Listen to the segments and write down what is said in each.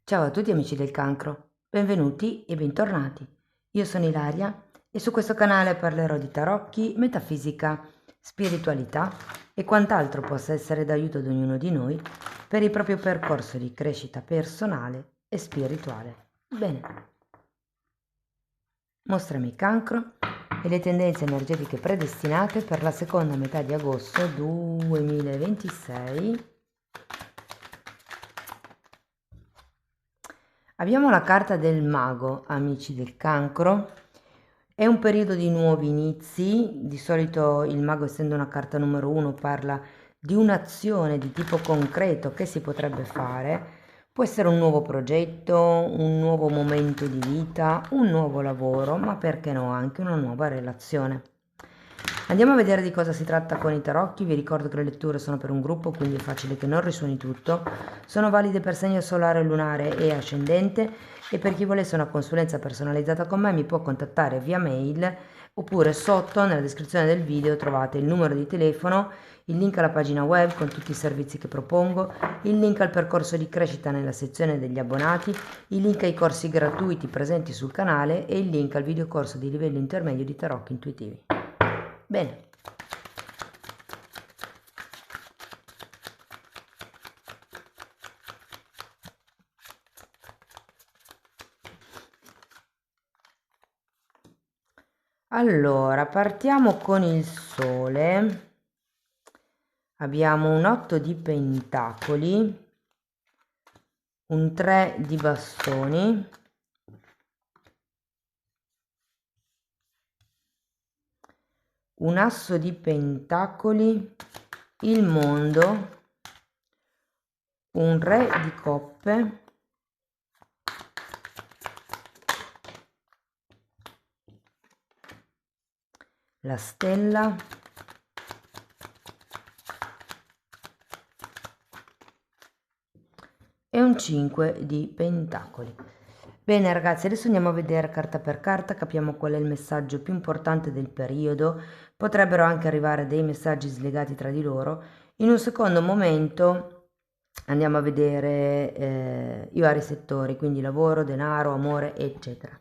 Ciao a tutti amici del cancro, benvenuti e bentornati. Io sono Ilaria e su questo canale parlerò di tarocchi, metafisica, spiritualità e quant'altro possa essere d'aiuto ad ognuno di noi per il proprio percorso di crescita personale e spirituale. Bene, mostrami cancro e le tendenze energetiche predestinate per la seconda metà di agosto 2026. Abbiamo la carta del mago, amici del cancro. È un periodo di nuovi inizi. Di solito il mago, essendo una carta numero 1, parla di un'azione di tipo concreto che si potrebbe fare. Può essere un nuovo progetto, un nuovo momento di vita, un nuovo lavoro, ma perché no, anche una nuova relazione. Andiamo a vedere di cosa si tratta con i tarocchi. Vi ricordo che le letture sono per un gruppo, quindi è facile che non risuoni tutto. Sono valide per segno solare, lunare e ascendente, e per chi volesse una consulenza personalizzata con me mi può contattare via mail, oppure sotto nella descrizione del video trovate il numero di telefono, il link alla pagina web con tutti i servizi che propongo, il link al percorso di crescita nella sezione degli abbonati, il link ai corsi gratuiti presenti sul canale e il link al videocorso di livello intermedio di tarocchi intuitivi. Bene. Allora, partiamo con il sole. Abbiamo un 8 di pentacoli, un 3 di bastoni, un asso di pentacoli, il mondo, un re di coppe, la stella e un 5 di pentacoli. Bene ragazzi, adesso andiamo a vedere carta per carta, capiamo qual è il messaggio più importante del periodo. Potrebbero anche arrivare dei messaggi slegati tra di loro. In un secondo momento andiamo a vedere i vari settori, quindi lavoro, denaro, amore, eccetera.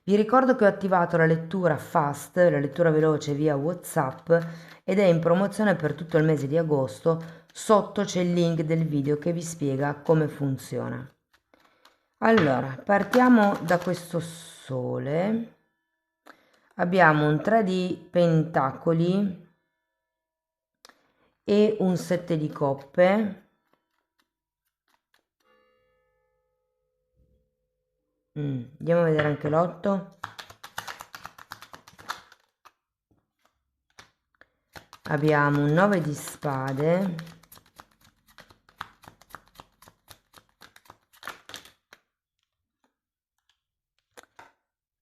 Vi ricordo che ho attivato la lettura fast, la lettura veloce via WhatsApp, ed è in promozione per tutto il mese di agosto. Sotto c'è il link del video che vi spiega come funziona. Allora, partiamo da questo sole. Abbiamo un 3 di pentacoli e un 7 di coppe. Andiamo a vedere anche l'8. Abbiamo un 9 di spade,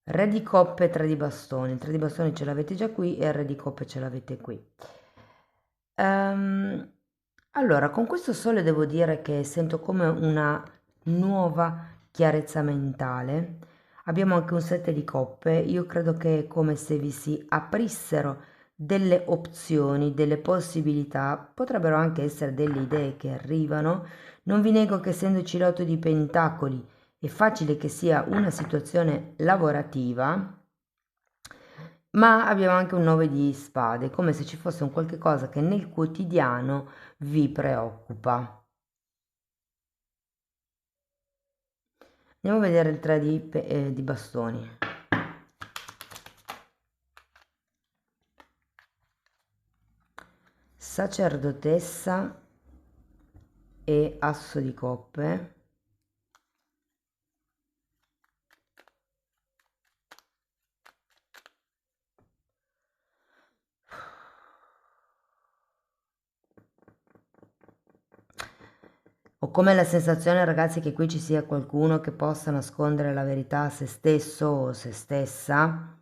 re di coppe e 3 di bastoni. Il 3 di bastoni ce l'avete già qui e il re di coppe ce l'avete qui. Allora, con questo sole devo dire che sento come una nuova chiarezza mentale. Abbiamo anche un 7 di coppe. Io credo che è come se vi si aprissero delle opzioni, delle possibilità, potrebbero anche essere delle idee che arrivano. Non vi nego che essendoci l'8 di pentacoli è facile che sia una situazione lavorativa, ma abbiamo anche un 9 di spade, come se ci fosse un qualche cosa che nel quotidiano vi preoccupa. Andiamo a vedere il 3 di bastoni. Sacerdotessa e asso di coppe. Ho come la sensazione, ragazzi, che qui ci sia qualcuno che possa nascondere la verità a se stesso o se stessa.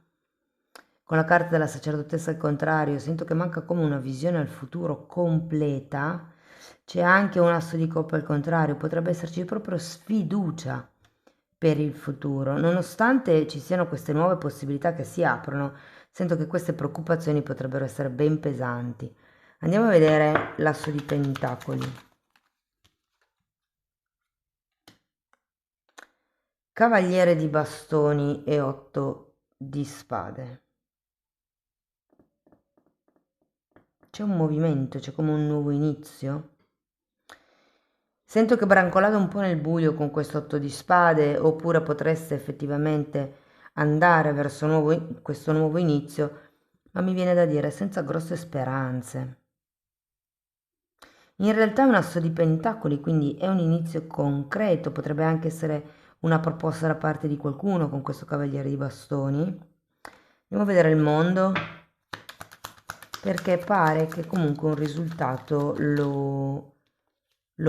Con la carta della sacerdotessa al contrario, sento che manca come una visione al futuro completa. C'è anche un asso di coppa al contrario, potrebbe esserci proprio sfiducia per il futuro. Nonostante ci siano queste nuove possibilità che si aprono, sento che queste preoccupazioni potrebbero essere ben pesanti. Andiamo a vedere l'asso di pentacoli. Cavaliere di bastoni e 8 di spade. C'è un movimento, c'è come un nuovo inizio. Sento che brancolate un po' nel buio con questo 8 di spade, oppure potreste effettivamente andare verso questo nuovo inizio, ma mi viene da dire senza grosse speranze. In realtà è un asso di pentacoli, quindi è un inizio concreto, potrebbe anche essere una proposta da parte di qualcuno con questo cavaliere di bastoni. Andiamo a vedere il mondo, perché pare che comunque un risultato lo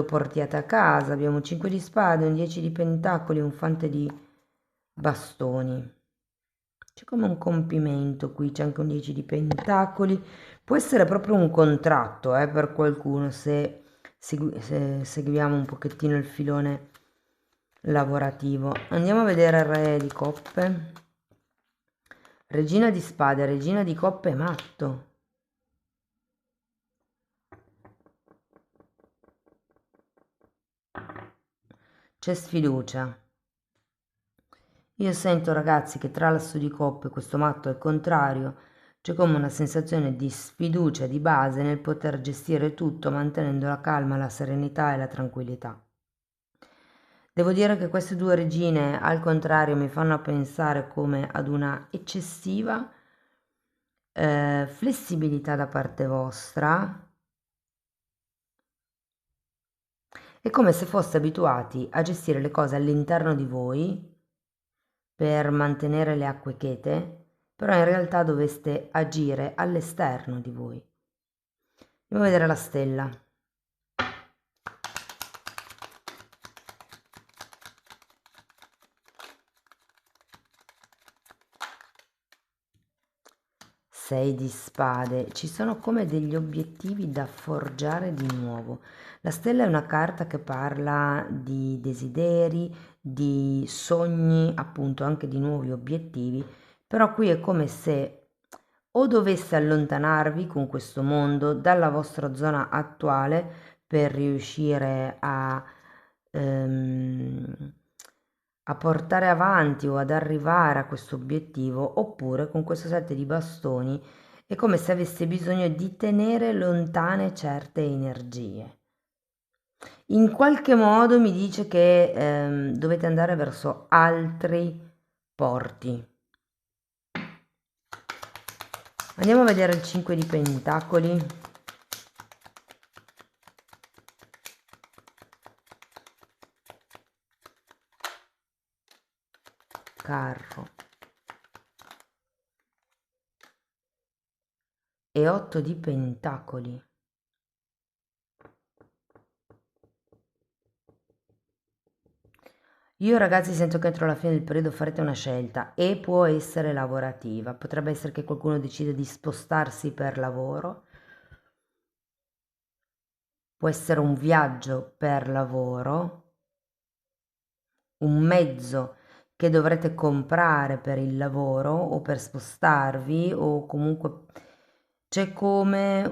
portiate a casa. Abbiamo un 5 di spade, un 10 di pentacoli, un fante di bastoni. C'è come un compimento qui, c'è anche un 10 di pentacoli. Può essere proprio un contratto per qualcuno se seguiamo un pochettino il filone lavorativo. Andiamo a vedere il re di coppe. Regina di spade, regina di coppe, matto. C'è sfiducia. Io sento, ragazzi, che tra l'asso di coppe e questo matto al contrario c'è come una sensazione di sfiducia di base nel poter gestire tutto mantenendo la calma, la serenità e la tranquillità. Devo dire che queste due regine al contrario mi fanno pensare come ad una eccessiva flessibilità da parte vostra. È come se foste abituati a gestire le cose all'interno di voi per mantenere le acque chete, però in realtà doveste agire all'esterno di voi. Andiamo a vedere la stella. Sei di spade, ci sono come degli obiettivi da forgiare di nuovo. La stella è una carta che parla di desideri, di sogni, appunto anche di nuovi obiettivi, però qui è come se o dovesse allontanarvi con questo mondo dalla vostra zona attuale per riuscire ehm, a portare avanti o ad arrivare a questo obiettivo, oppure con questo 7 di bastoni è come se avesse bisogno di tenere lontane certe energie. In qualche modo mi dice che dovete andare verso altri porti. Andiamo a vedere il 5 di pentacoli. Carro. E 8 di pentacoli. Io ragazzi sento che entro la fine del periodo farete una scelta e può essere lavorativa, potrebbe essere che qualcuno decide di spostarsi per lavoro, può essere un viaggio per lavoro, un mezzo che dovrete comprare per il lavoro o per spostarvi o comunque c'è come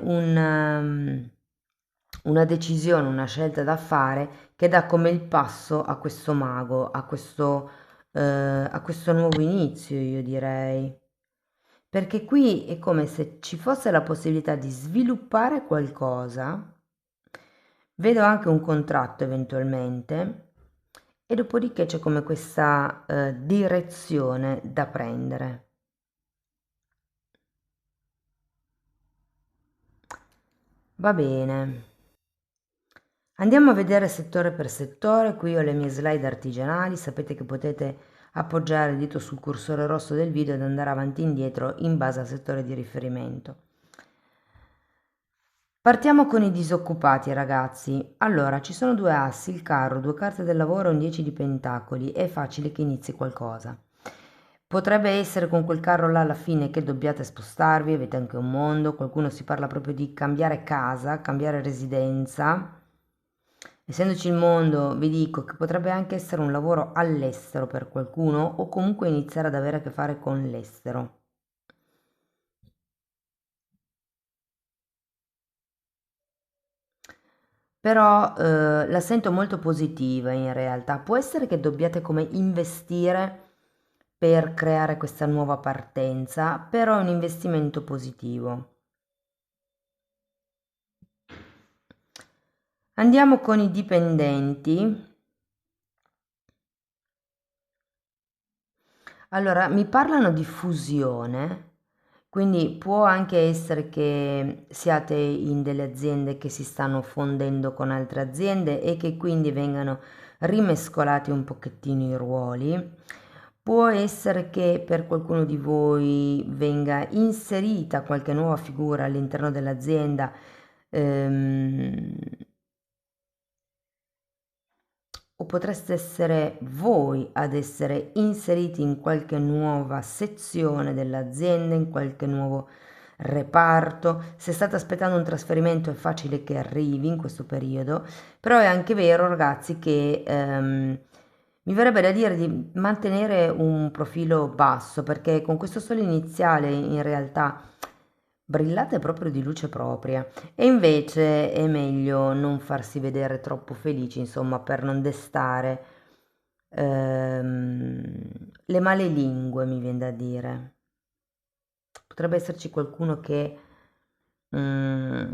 una decisione, una scelta da fare che dà come il passo a questo mago, a questo nuovo inizio, io direi. Perché qui è come se ci fosse la possibilità di sviluppare qualcosa, vedo anche un contratto eventualmente, e dopodiché c'è come questa direzione da prendere. Va bene. Andiamo a vedere settore per settore, qui ho le mie slide artigianali, sapete che potete appoggiare il dito sul cursore rosso del video ed andare avanti e indietro in base al settore di riferimento. Partiamo con i disoccupati ragazzi. Allora, ci sono due assi, il carro, due carte del lavoro e un 10 di pentacoli, è facile che inizi qualcosa. Potrebbe essere con quel carro là alla fine che dobbiate spostarvi, avete anche un mondo, qualcuno si parla proprio di cambiare casa, cambiare residenza. Essendoci il mondo, vi dico che potrebbe anche essere un lavoro all'estero per qualcuno o comunque iniziare ad avere a che fare con l'estero. però la sento molto positiva in realtà. Può essere che dobbiate come investire per creare questa nuova partenza, però è un investimento positivo. Andiamo con i dipendenti. Allora, mi parlano di fusione, quindi può anche essere che siate in delle aziende che si stanno fondendo con altre aziende e che quindi vengano rimescolati un pochettino i ruoli. Può essere che per qualcuno di voi venga inserita qualche nuova figura all'interno dell'azienda, ehm, o potreste essere voi ad essere inseriti in qualche nuova sezione dell'azienda, in qualche nuovo reparto. Se state aspettando un trasferimento è facile che arrivi in questo periodo, però è anche vero, ragazzi, che mi verrebbe da dire di mantenere un profilo basso, perché con questo sole iniziale in realtà brillate proprio di luce propria. E invece è meglio non farsi vedere troppo felici, insomma, per non destare le male lingue, mi viene da dire. Potrebbe esserci qualcuno che mm,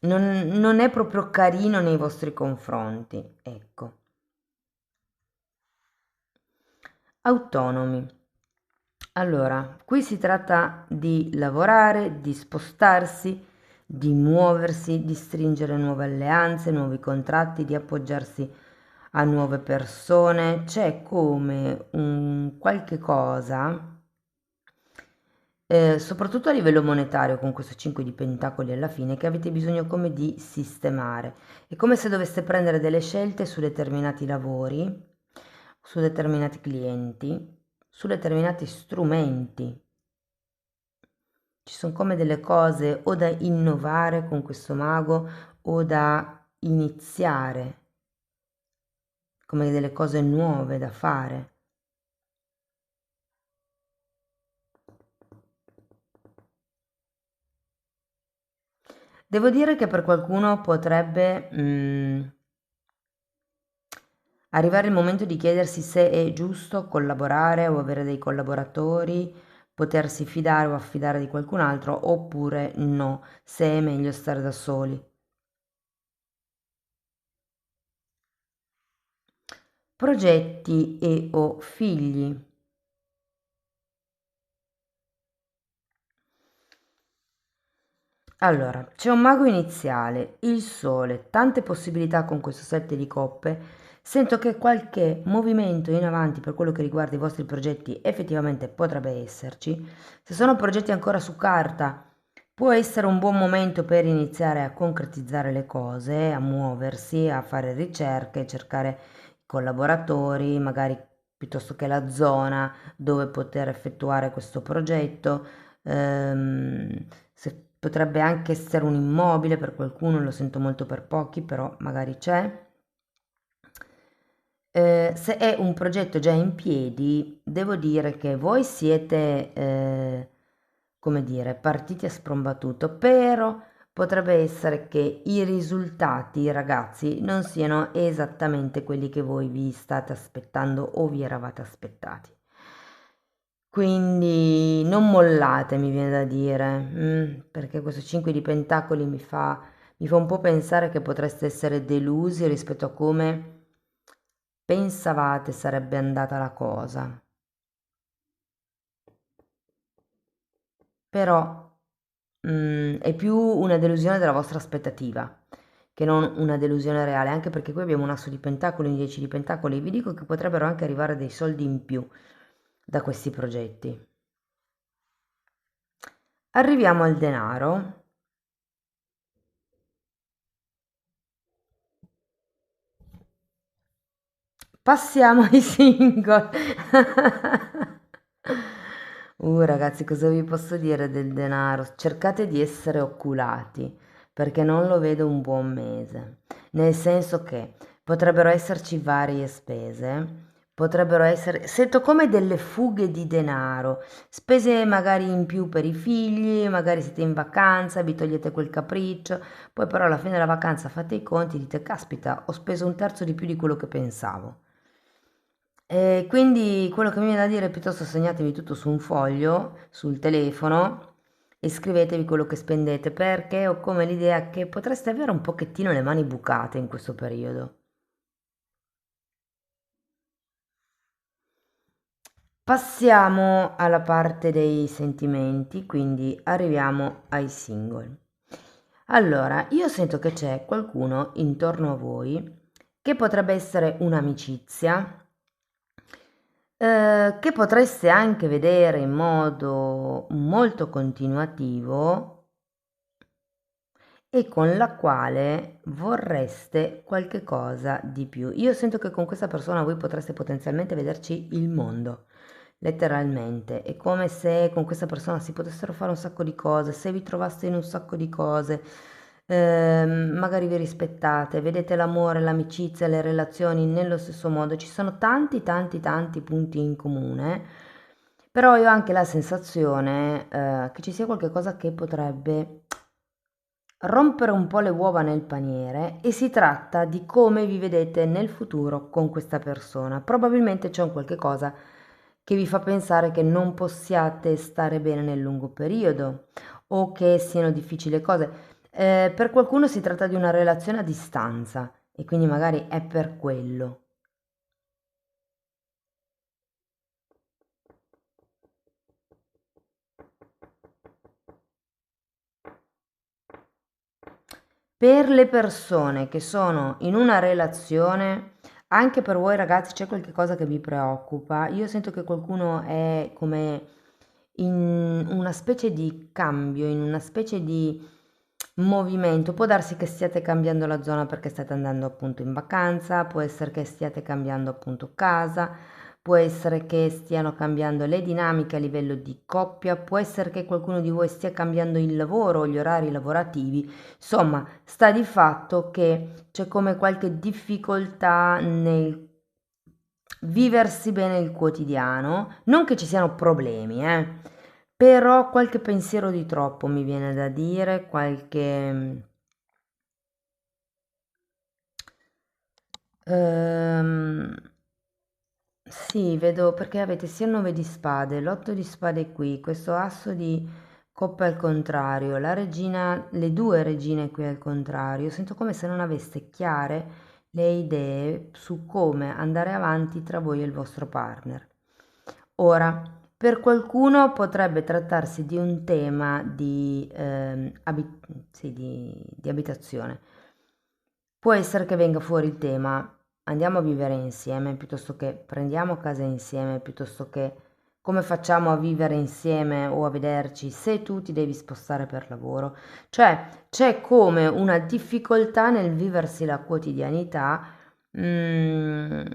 non è proprio carino nei vostri confronti, ecco. Autonomi. Allora, qui si tratta di lavorare, di spostarsi, di muoversi, di stringere nuove alleanze, nuovi contratti, di appoggiarsi a nuove persone. C'è come un qualche cosa, soprattutto a livello monetario, con questo 5 di pentacoli alla fine, che avete bisogno come di sistemare. È come se doveste prendere delle scelte su determinati lavori, su determinati clienti, su determinati strumenti. Ci sono come delle cose o da innovare con questo mago o da iniziare, come delle cose nuove da fare. Devo dire che per qualcuno potrebbe arrivare il momento di chiedersi se è giusto collaborare o avere dei collaboratori, potersi fidare o affidare di qualcun altro, oppure no, se è meglio stare da soli. Progetti e o figli. Allora, c'è un mago iniziale, il sole, tante possibilità con questo 7 di coppe. Sento che qualche movimento in avanti per quello che riguarda i vostri progetti effettivamente potrebbe esserci. Se sono progetti ancora su carta, può essere un buon momento per iniziare a concretizzare le cose, a muoversi, a fare ricerche, cercare collaboratori, magari piuttosto che la zona dove poter effettuare questo progetto. Se potrebbe anche essere un immobile per qualcuno, lo sento molto per pochi, però magari c'è. Se è un progetto già in piedi, devo dire che voi siete, come dire, partiti a sprombattuto, però potrebbe essere che i risultati, ragazzi, non siano esattamente quelli che voi vi state aspettando o vi eravate aspettati. Quindi non mollate, mi viene da dire, perché questo 5 di pentacoli mi fa un po' pensare che potreste essere delusi rispetto a come pensavate sarebbe andata la cosa. Però è più una delusione della vostra aspettativa che non una delusione reale, anche perché qui abbiamo un asso di pentacoli, un 10 di pentacoli, vi dico che potrebbero anche arrivare dei soldi in più da questi progetti. Arriviamo al denaro. Passiamo ai single. Ragazzi, cosa vi posso dire del denaro? Cercate di essere oculati, perché non lo vedo un buon mese. Nel senso che potrebbero esserci varie spese, potrebbero essere, sento come delle fughe di denaro, spese magari in più per i figli, magari siete in vacanza, vi togliete quel capriccio, poi però alla fine della vacanza fate i conti e dite, caspita, ho speso un terzo di più di quello che pensavo. E quindi quello che mi viene da dire è piuttosto segnatevi tutto su un foglio, sul telefono e scrivetevi quello che spendete perché ho come l'idea che potreste avere un pochettino le mani bucate in questo periodo. Passiamo alla parte dei sentimenti, quindi arriviamo ai single. Allora, io sento che c'è qualcuno intorno a voi che potrebbe essere un'amicizia, che potreste anche vedere in modo molto continuativo e con la quale vorreste qualche cosa di più. Io sento che con questa persona voi potreste potenzialmente vederci il mondo, letteralmente. È come se con questa persona si potessero fare un sacco di cose, se vi trovaste in un sacco di cose, magari vi rispettate, vedete l'amore, l'amicizia, le relazioni nello stesso modo. Ci sono tanti, tanti, tanti punti in comune. Però io ho anche la sensazione, che ci sia qualcosa che potrebbe rompere un po' le uova nel paniere e si tratta di come vi vedete nel futuro con questa persona. Probabilmente c'è un qualche cosa che vi fa pensare che non possiate stare bene nel lungo periodo o che siano difficili le cose. Per qualcuno si tratta di una relazione a distanza e quindi magari è per quello. Per le persone che sono in una relazione, anche per voi ragazzi c'è qualche cosa che vi preoccupa. Io sento che qualcuno è come in una specie di cambio, in una specie di movimento. Può darsi che stiate cambiando la zona perché state andando appunto in vacanza, può essere che stiate cambiando appunto casa, può essere che stiano cambiando le dinamiche a livello di coppia, può essere che qualcuno di voi stia cambiando il lavoro, gli orari lavorativi. Insomma, sta di fatto che c'è come qualche difficoltà nel viversi bene il quotidiano, non che ci siano problemi, però qualche pensiero di troppo mi viene da dire, qualche... ehm, sì, vedo perché avete sia il 9 di spade, l'8 di spade qui, questo asso di coppe al contrario, la regina, le due regine qui al contrario. Sento come se non aveste chiare le idee su come andare avanti tra voi e il vostro partner. Ora, per qualcuno potrebbe trattarsi di un tema di, sì, di abitazione. Può essere che venga fuori il tema andiamo a vivere insieme piuttosto che prendiamo casa insieme, piuttosto che come facciamo a vivere insieme o a vederci se tu ti devi spostare per lavoro. Cioè, c'è come una difficoltà nel viversi la quotidianità, mm,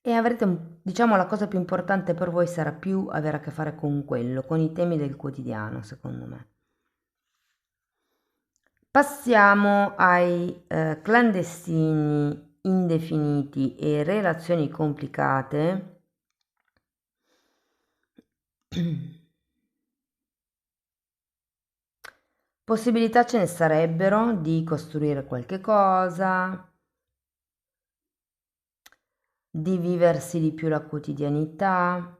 e avrete, diciamo, la cosa più importante per voi sarà più avere a che fare con quello, con i temi del quotidiano, secondo me. Passiamo ai clandestini indefiniti e relazioni complicate. Possibilità ce ne sarebbero di costruire qualche cosa, di viversi di più la quotidianità,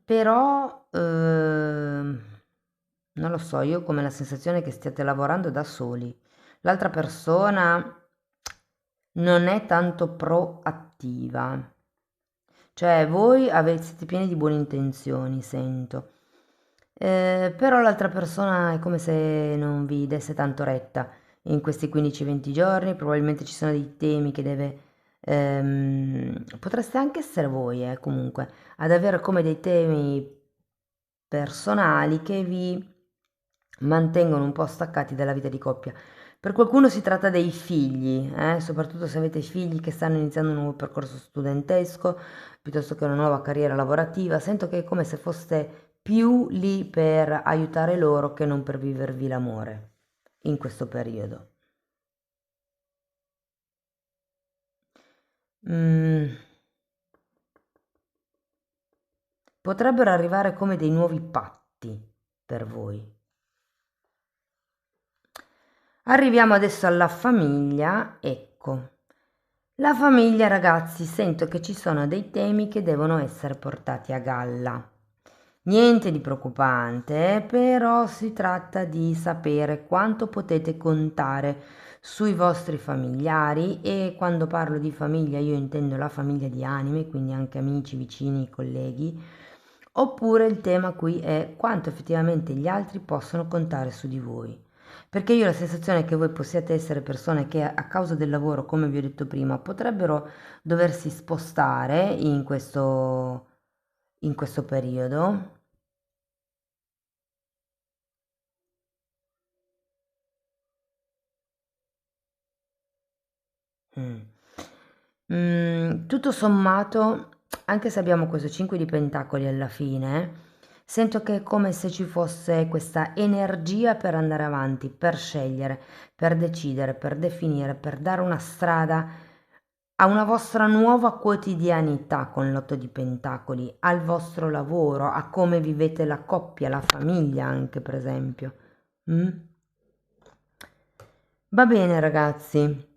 però non lo so, io ho come la sensazione che stiate lavorando da soli. L'altra persona non è tanto proattiva. Cioè, voi siete pieni di buone intenzioni, sento. Però l'altra persona è come se non vi desse tanto retta in questi 15-20 giorni. Probabilmente ci sono dei temi che deve... potreste anche essere voi, comunque, ad avere come dei temi personali che vi mantengono un po' staccati dalla vita di coppia. Per qualcuno si tratta dei figli, soprattutto se avete figli che stanno iniziando un nuovo percorso studentesco, piuttosto che una nuova carriera lavorativa. Sento che è come se foste più lì per aiutare loro che non per vivervi l'amore in questo periodo. potrebbero arrivare come dei nuovi patti per voi. Arriviamo adesso alla famiglia, ecco. La famiglia, ragazzi, sento che ci sono dei temi che devono essere portati a galla. Niente di preoccupante, però si tratta di sapere quanto potete contare sui vostri familiari, e quando parlo di famiglia io intendo la famiglia di anime, quindi anche amici, vicini, colleghi, oppure il tema qui è quanto effettivamente gli altri possono contare su di voi. Perché io ho la sensazione che voi possiate essere persone che a causa del lavoro, come vi ho detto prima, potrebbero doversi spostare in questo periodo. Mm. Tutto sommato, anche se abbiamo questo 5 di pentacoli alla fine, sento che è come se ci fosse questa energia per andare avanti, per scegliere, per decidere, per definire, per dare una strada a una vostra nuova quotidianità con l'otto di pentacoli, al vostro lavoro, a come vivete la coppia, la famiglia anche, per esempio. Mm? Va bene, ragazzi.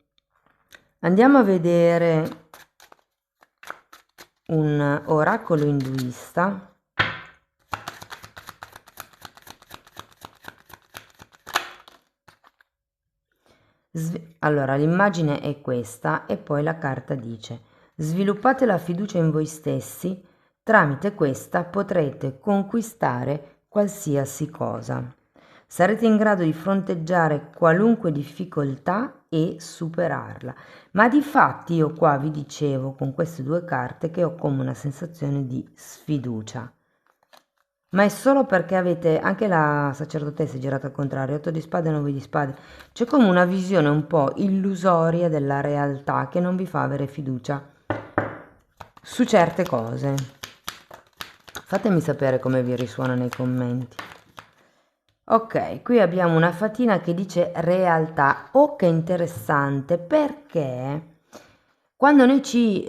Andiamo a vedere un oracolo induista. Allora, l'immagine è questa e poi la carta dice: sviluppate la fiducia in voi stessi, tramite questa potrete conquistare qualsiasi cosa. Sarete in grado di fronteggiare qualunque difficoltà e superarla. Ma di fatti io qua vi dicevo con queste due carte che ho come una sensazione di sfiducia. Ma è solo perché avete, anche la sacerdotessa è girata al contrario, 8 di spade e 9 di spade. C'è come una visione un po' illusoria della realtà che non vi fa avere fiducia su certe cose. Fatemi sapere come vi risuona nei commenti. Ok, qui abbiamo una fatina che dice realtà. Oh, che interessante, perché quando noi ci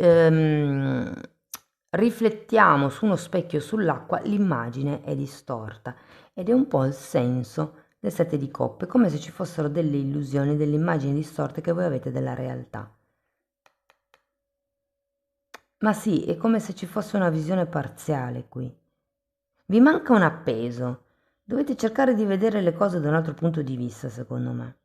riflettiamo su uno specchio sull'acqua, l'immagine è distorta, ed è un po' il senso del sette di coppe, come se ci fossero delle illusioni, delle immagini distorte che voi avete della realtà. Ma sì, è come se ci fosse una visione parziale qui. Vi manca un appeso. Dovete cercare di vedere le cose da un altro punto di vista, secondo me.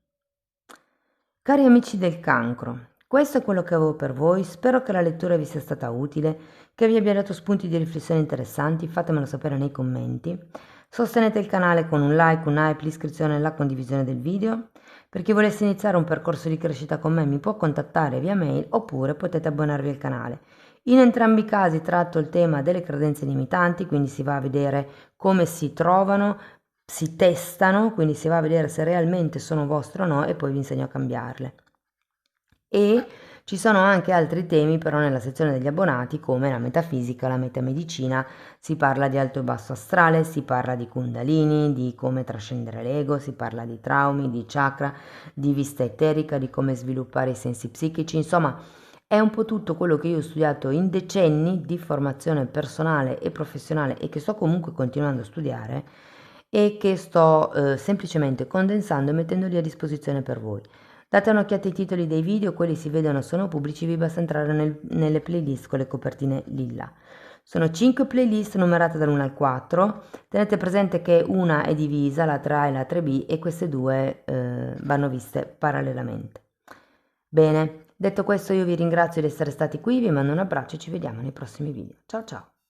Cari amici del cancro, questo è quello che avevo per voi. Spero che la lettura vi sia stata utile, che vi abbia dato spunti di riflessione interessanti. Fatemelo sapere nei commenti. Sostenete il canale con un like, un hype, l'iscrizione e la condivisione del video. Per chi volesse iniziare un percorso di crescita con me mi può contattare via mail, oppure potete abbonarvi al canale. In entrambi i casi tratto il tema delle credenze limitanti, quindi si va a vedere come si trovano, si testano, quindi si va a vedere se realmente sono vostre o no, e poi vi insegno a cambiarle. E ci sono anche altri temi però nella sezione degli abbonati, come la metafisica, la metamedicina. Si parla di alto e basso astrale, si parla di kundalini, di come trascendere l'ego, si parla di traumi, di chakra, di vista eterica, di come sviluppare i sensi psichici. Insomma, è un po' tutto quello che io ho studiato in decenni di formazione personale e professionale, e che sto comunque continuando a studiare, e che sto semplicemente condensando e mettendoli a disposizione per voi. Date un'occhiata ai titoli dei video, quelli si vedono, sono pubblici, vi basta entrare nelle playlist con le copertine lilla. Sono 5 playlist numerate dall'1 al 4, tenete presente che una è divisa, la 3A e la 3B, e queste due vanno viste parallelamente. Bene, detto questo io vi ringrazio di essere stati qui, vi mando un abbraccio e ci vediamo nei prossimi video. Ciao ciao!